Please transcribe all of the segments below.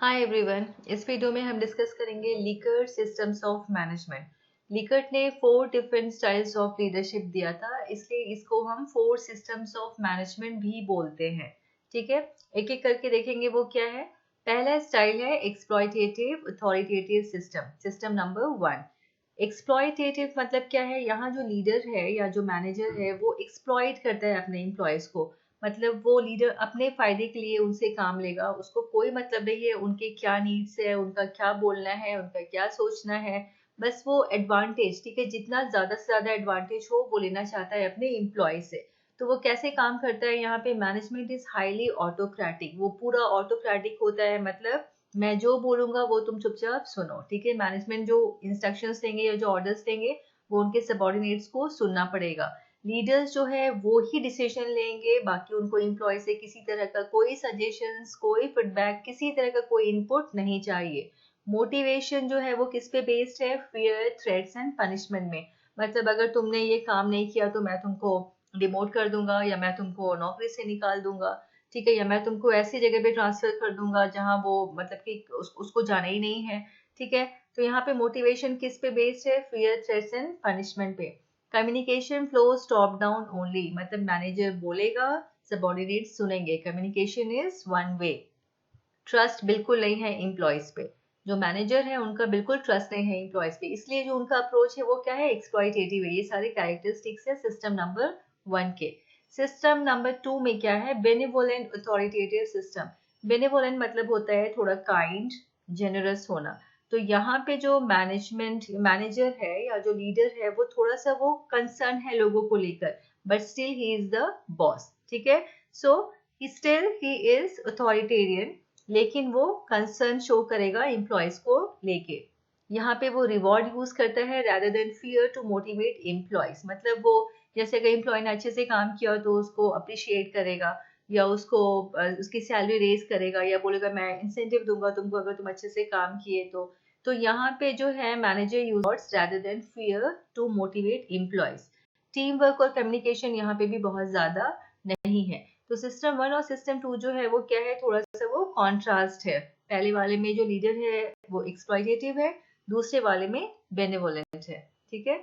Hi everyone, इस video में हम डिस्कस करेंगे Likert systems of management. Likert ने 4 डिफरेंट स्टाइल्स ऑफ लीडरशिप दिया था, इसलिए इसको हम 4 सिस्टम्स ऑफ मैनेजमेंट भी बोलते हैं। ठीक है, एक एक करके देखेंगे वो क्या है। पहला स्टाइल है exploitative authoritative system, system number 1। Exploitative मतलब क्या है, यहाँ जो लीडर है या जो मैनेजर है वो एक्सप्लॉयट करता है अपने एम्प्लॉयज को। मतलब वो लीडर अपने फायदे के लिए उनसे काम लेगा, उसको कोई मतलब नहीं है उनके क्या नीड्स है, उनका क्या बोलना है, उनका क्या सोचना है। बस वो एडवांटेज, ठीक है, जितना ज्यादा से ज्यादा एडवांटेज हो वो लेना चाहता है अपने एम्प्लॉय से। तो वो कैसे काम करता है, यहाँ पे मैनेजमेंट इज हाईली ऑटोक्रेटिक, वो पूरा ऑटोक्रेटिक होता है। मतलब मैं जो बोलूंगा वो तुम चुपचाप सुनो, ठीक है। मैनेजमेंट जो इंस्ट्रक्शंस देंगे या जो ऑर्डर्स देंगे वो उनके सबॉर्डिनेट्स को सुनना पड़ेगा। लीडर्स जो है वो ही डिसीजन लेंगे, बाकी उनको एम्प्लॉय से किसी तरह का कोई सजेशंस, कोई फीडबैक, किसी तरह का कोई इनपुट नहीं चाहिए। मोटिवेशन जो है वो किस पे बेस्ड है, फियर, थ्रेट्स एंड पनिशमेंट में। मतलब अगर तुमने ये काम नहीं किया तो मैं तुमको डिमोट कर दूंगा या मैं तुमको नौकरी से निकाल दूंगा, ठीक है, या मैं तुमको ऐसी जगह पे ट्रांसफर कर दूंगा जहां वो मतलब कि उसको जाना ही नहीं है। ठीक है, तो यहाँ पे मोटिवेशन किस पे बेस्ड है, फियर, थ्रेट्स एंड पनिशमेंट पे। Communication flows top down only, मतलब मैनेजर बोलेगा, सबॉर्डिनेट सुनेंगे। Communication is one way. Trust बिल्कुल नहीं है एम्प्लॉयज पे, जो मैनेजर है उनका बिल्कुल ट्रस्ट नहीं है एम्प्लॉयज पे, इसलिए जो उनका अप्रोच है वो क्या है, एक्सप्लॉयटेटिव है। ये सारे कैरेक्टरिस्टिक्स है सिस्टम नंबर 1 के। सिस्टम नंबर 2 में क्या है, बेनिवोलेंट अथॉरिटेटिव सिस्टम। बेनिवोलेंट मतलब होता है थोड़ा काइंड, जेनरस होना। तो यहाँ पे जो मैनेजर है या जो लीडर है वो थोड़ा सा वो कंसर्न है लोगों को लेकर, but still he is the boss. ठीक है, so still he is authoritarian, लेकिन वो कंसर्न शो करेगा एम्प्लॉयज को लेके। यहाँ पे वो रिवॉर्ड यूज करता है rather than fear to motivate employees. मतलब वो जैसे अगर एम्प्लॉय ने अच्छे से काम किया तो उसको अप्रिशिएट करेगा, या उसको उसकी सैलरी रेज करेगा, या बोलेगा मैं इंसेंटिव दूंगा तुमको अगर तुम अच्छे से काम किए तो यहाँ पे जो है manager use rather than fear to motivate employees. Team work और कम्युनिकेशन यहाँ पे भी बहुत ज्यादा नहीं है। तो सिस्टम 1 और सिस्टम 2 जो है वो क्या है, थोड़ा सा वो कॉन्ट्रास्ट है। पहले वाले में जो लीडर है वो एक्सप्लॉयटेटिव है, दूसरे वाले में बेनेवोलेंट है। ठीक है,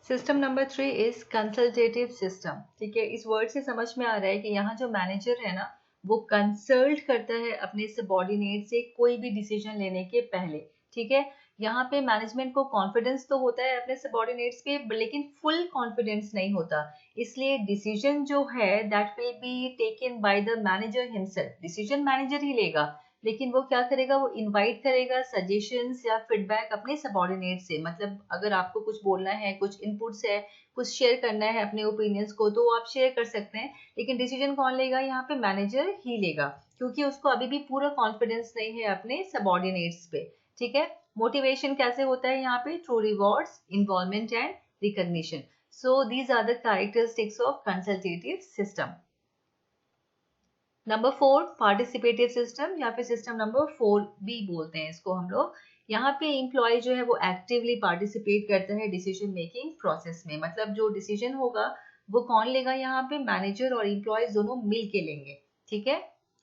system number 3 is consultative system. ठीक है, इस वर्ड से समझ में आ रहा है कि यहाँ जो मैनेजर है ना वो कंसल्ट करता है अपने सबॉर्डिनेट से कोई भी डिसीजन लेने के पहले। ठीक है, यहाँ पे मैनेजमेंट को कॉन्फिडेंस तो होता है अपने सबॉर्डिनेट्स पे, लेकिन फुल कॉन्फिडेंस नहीं होता। इसलिए डिसीजन जो है that will be taken by the manager himself. Decision manager ही लेगा, लेकिन वो क्या करेगा, वो इनवाइट करेगा सजेशंस या फीडबैक अपने सबॉर्डिनेट से। मतलब अगर आपको कुछ बोलना है, कुछ इनपुट्स है, कुछ शेयर करना है अपने ओपिनियंस को, तो आप शेयर कर सकते हैं, लेकिन डिसीजन कौन लेगा, यहाँ पे मैनेजर ही लेगा, क्योंकि उसको अभी भी पूरा कॉन्फिडेंस नहीं है अपने सबॉर्डिनेट्स पे। ठीक है, मोटिवेशन कैसे होता है यहाँ पे, through rewards, involvement and recognition. So these are the characteristics of consultative system. Number 4 participative system, या फिर सिस्टम नंबर 4 भी बोलते हैं इसको हम लोग। यहाँ पे एम्प्लॉय जो है वो एक्टिवली पार्टिसिपेट करता है डिसीजन मेकिंग प्रोसेस में। मतलब जो डिसीजन होगा वो कौन लेगा, यहाँ पे मैनेजर और एम्प्लॉयज दोनों मिल के लेंगे। ठीक है,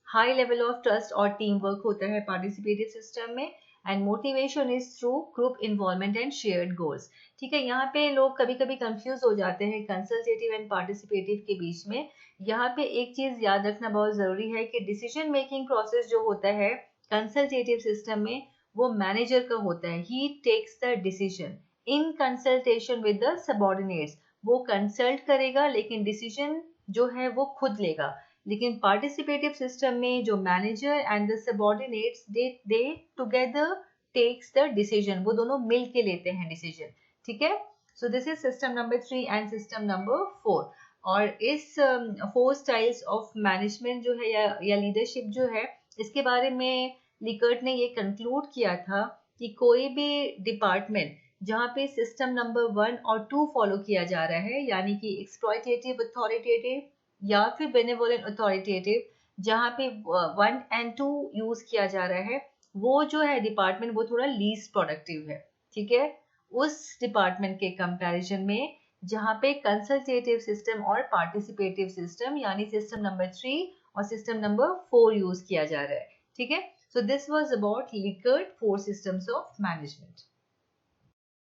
हाई लेवल ऑफ ट्रस्ट और टीम वर्क होता है पार्टिसिपेटिव सिस्टम में, and motivation is through group involvement and shared goals. ठीक है, यहाँ पे लोग कभी कभी कंफ्यूज हो जाते हैं कंसल्टेटिव एंड पार्टिसिपेटिव के बीच में। यहाँ पे एक चीज याद रखना बहुत जरूरी है कि डिसीजन मेकिंग प्रोसेस जो होता है कंसल्टेटिव सिस्टम में वो मैनेजर का होता है, he takes the decision in consultation with the subordinates. वो कंसल्ट करेगा लेकिन डिसीजन जो है वो खुद लेगा। लेकिन पार्टिसिपेटिव सिस्टम में जो manager and the subordinates they together takes the decision, वो दोनों मिल के लेते हैं डिसीजन। ठीक है, so this is system number 3 and system number 4। और इस 4 स्टाइल्स ऑफ मैनेजमेंट जो है या लीडरशिप जो है, इसके बारे में लिकर्ट ने ये कंक्लूड किया था कि कोई भी डिपार्टमेंट जहाँ पे सिस्टम नंबर 1 और 2 फॉलो किया जा रहा है, यानी कि एक्सप्लॉयटेटिव अथॉरिटेटिव या फिर बेनेवोलेंट अथॉरिटेटिव, जहाँ पे 1 एंड 2 यूज किया जा रहा है, वो जो है डिपार्टमेंट वो थोड़ा लीस्ट प्रोडक्टिव है। ठीक है, उस डिपार्टमेंट के कंपैरिजन में जहाँ पे कंसल्टेटिव सिस्टम और पार्टिसिपेटिव सिस्टम यानी सिस्टम नंबर 3 और सिस्टम नंबर 4 यूज किया जा रहा है, ठीक है। So this was about Likert 4 systems of management.